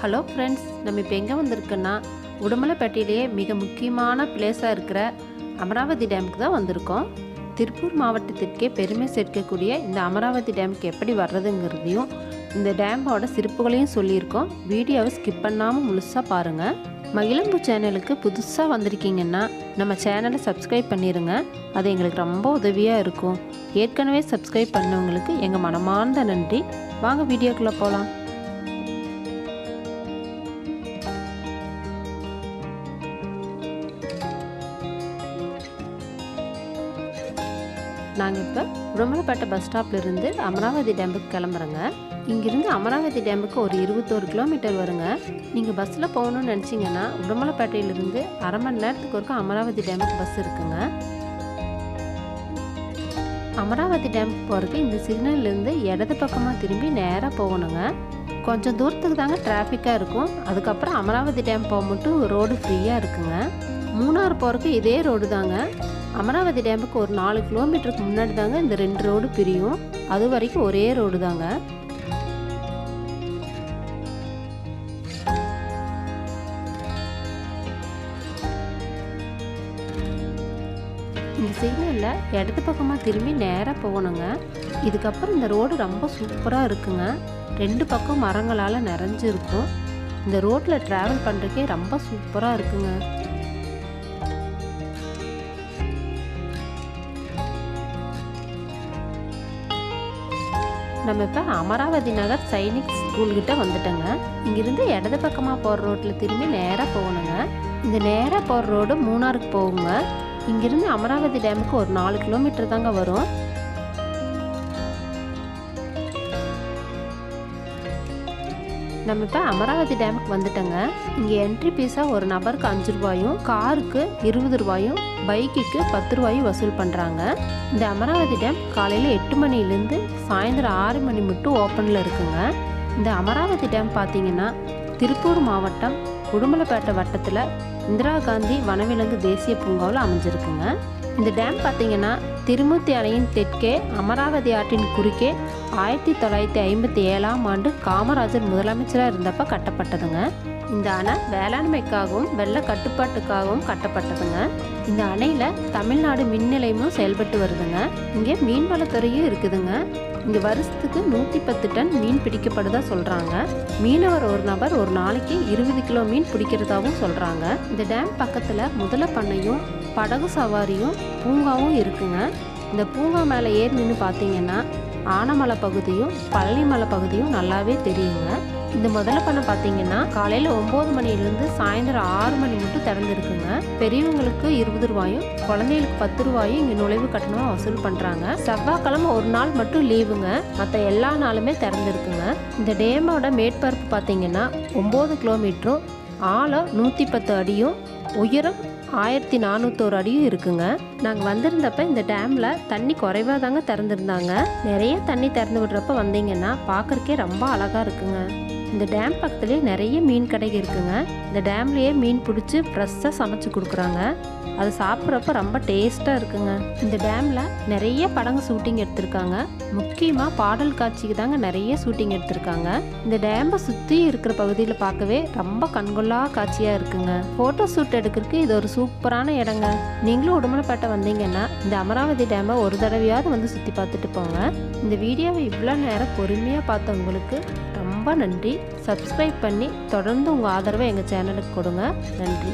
Hello friends, நம்ம இப்போ எங்கே வந்திருக்கோன்னா உடுமலைப்பேட்டையிலேயே மிக முக்கியமான பிளேஸாக இருக்கிற அமராவதி டேமுக்கு தான் வந்திருக்கோம். திருப்பூர் மாவட்டத்திற்கே பெருமை சேர்க்கக்கூடிய இந்த அமராவதி டேமுக்கு எப்படி வர்றதுங்கிறதையும் இந்த டேமோட சிறப்புகளையும் சொல்லியிருக்கோம். வீடியோவை ஸ்கிப் பண்ணாமல் முழுசாக பாருங்கள். மகிழம்பு சேனலுக்கு புதுசாக வந்திருக்கீங்கன்னா நம்ம சேனலை சப்ஸ்கிரைப் பண்ணிடுங்க. அது எங்களுக்கு ரொம்ப உதவியாக இருக்கும். ஏற்கனவே சப்ஸ்கிரைப் பண்ணவங்களுக்கு எங்கள் மனமார்ந்த நன்றி. வாங்க வீடியோக்குள்ளே போகலாம். நாங்கள் இப்போ உடுமலைப்பேட்டை பஸ் ஸ்டாப்லேருந்து அமராவதி டேமுக்கு கிளம்புறோங்க. இங்கேருந்து அமராவதி டேமுக்கு ஒரு 21 கிலோமீட்டர் வருங்க. நீங்கள் பஸ்ஸில் போகணுன்னு நினச்சிங்கன்னா உடுமலைப்பேட்டையிலேருந்து அரை மணி நேரத்துக்கு ஒருக்கா அமராவதி டேமுக்கு பஸ் இருக்குங்க. அமராவதி டேமுக்கு போகிறதுக்கு இந்த சிக்னல்லேருந்து இடது பக்கமாக திரும்பி நேராக போகணுங்க. கொஞ்சம் தூரத்துக்கு தாங்க டிராஃபிக்காக இருக்கும். அதுக்கப்புறம் அமராவதி டேம் போக மட்டும் ரோடு ஃப்ரீயாக இருக்குங்க. மூணாறு போகிறதுக்கு இதே ரோடு தாங்க. அமராவதி டேமுக்கு ஒரு 4 கிலோமீட்டருக்கு முன்னாடி தாங்க இந்த 2 ரோடு பிரியும். அது வரைக்கும் ஒரே ரோடு தாங்க. இந்த சிக்னலில் இடது பக்கமாக திரும்பி நேராக போகணுங்க. இதுக்கப்புறம் இந்த ரோடு ரொம்ப சூப்பராக இருக்குங்க. 2 பக்கம் மரங்களால் நிறைஞ்சிருக்கும். இந்த ரோட்டில் ட்ராவல் பண்ணுறதுக்கே ரொம்ப சூப்பராக இருக்குங்க. நம்ம இப்போ அமராவதி நகர் சைனிக் ஸ்கூல்கிட்ட வந்துட்டோங்க. இங்கிருந்து இடது பக்கமாக போகிற ரோட்டில் திரும்பி நேராக போகணுங்க. இந்த நேராக போகிற ரோடு மூணாருக்கு போகுங்க. இங்கிருந்து அமராவதி டேமுக்கு ஒரு 4 கிலோமீட்டர் தாங்க வரும். நம்ம இப்போ அமராவதி டேமுக்கு வந்துட்டோங்க. இங்கே என்ட்ரி ஃபீஸாக ஒரு நபருக்கு 5 ரூபாயும், காருக்கு 20 ரூபாயும், பைக்குக்கு 10 ரூபாயும் வசூல் பண்ணுறாங்க. இந்த அமராவதி டேம் காலையில் 8 மணிலேருந்து சாயந்தரம் 6 மணி மட்டும் ஓப்பனில் இருக்குங்க. இந்த அமராவதி டேம் பார்த்தீங்கன்னா திருப்பூர் மாவட்டம் உடுமலைப்பேட்டை வட்டத்தில் இந்திரா காந்தி வனவிலங்கு தேசிய பூங்காவில் அமைஞ்சிருக்குங்க. இந்த டேம் பார்த்தீங்கன்னா திருமூர்த்தி அணையின் தெற்கே அமராவதி ஆற்றின் குறுக்கே 1957ஆம் ஆண்டு காமராஜர் முதலமைச்சராக இருந்தப்போ கட்டப்பட்டதுங்க. இந்த அணை வேளாண்மைக்காகவும் வெள்ள கட்டுப்பாட்டுக்காகவும் கட்டப்பட்டதுங்க. இந்த அணையில் தமிழ்நாடு மின் நிலையமும் செயல்பட்டு வருதுங்க. இங்கே மீன்வளத்துறையும் இருக்குதுங்க. இங்கே வருஷத்துக்கு 110 டன் மீன் பிடிக்கப்படுதா சொல்கிறாங்க. மீனவர் ஒரு நபர் ஒரு நாளைக்கு 20 கிலோ மீன் பிடிக்கிறதாவும் சொல்கிறாங்க. இந்த டேம் பக்கத்தில் முதல பண்ணையும் படகு சவாரியும் பூங்காவும் இருக்குங்க. இந்த பூங்கா மேலே ஏறி நின்று பார்த்தீங்கன்னா ஆனமலை பகுதியும் பழனிமலை பகுதியும் நல்லாவே தெரியுங்க. இந்த முதல்ல பண்ண பார்த்தீங்கன்னா காலையில் 9 மணிலேருந்து சாயந்தரம் 6 மணி மட்டும் திறந்துருக்குங்க. பெரியவங்களுக்கு 20 ரூபாயும் குழந்தைகளுக்கு 10 ரூபாயும் இங்கே நுழைவு கட்டணமாக வசூல் பண்ணுறாங்க. செவ்வாய்க்கிழமை ஒரு நாள் மட்டும் லீவுங்க. மற்ற எல்லா நாளுமே திறந்துருக்குங்க. இந்த டேமோட மேற்பரப்பு பார்த்தீங்கன்னா 9 கிலோமீட்டரும், ஆழம் 110 அடியும், உயரம் 1401 அடியும் இருக்குங்க. நாங்கள் வந்திருந்தப்ப இந்த டேமில் தண்ணி குறைவாக தாங்க திறந்துருந்தாங்க. நிறைய தண்ணி திறந்து விடுறப்ப வந்தீங்கன்னா பார்க்குறக்கே ரொம்ப அழகாக இருக்குங்க. இந்த டேம் பக்கத்துலேயே நிறைய மீன் கடைகள் இருக்குங்க. இந்த டேம்லேயே மீன் பிடிச்சி ஃப்ரெஷ்ஷாக சமைச்சு கொடுக்குறாங்க. அது சாப்பிட்றப்ப ரொம்ப டேஸ்ட்டாக இருக்குங்க. இந்த டேமில் நிறைய படங்க ஷூட்டிங் எடுத்திருக்காங்க. முக்கியமாக பாடல் காட்சிக்கு தாங்க நிறைய ஷூட்டிங் எடுத்திருக்காங்க. இந்த டேமை சுற்றி இருக்கிற பகுதியில் பார்க்கவே ரொம்ப கண்கொள்ளா காட்சியாக இருக்குங்க. ஃபோட்டோ ஷூட் எடுக்கிறதுக்கு இது ஒரு சூப்பரான இடங்க. நீங்களும் உடுமலைப்பேட்டை வந்தீங்கன்னா இந்த அமராவதி டேமை ஒரு தடவையாவது வந்து சுற்றி பார்த்துட்டு போங்க. இந்த வீடியோவை இவ்வளோ நேரம் பொறுமையாக பார்த்த உங்களுக்கு ரொம்ப நன்றி. சப்ஸ்கிரைப் பண்ணி தொடர்ந்து உங்கள் ஆதரவை எங்கள் சேனலுக்கு கொடுங்க. நன்றி.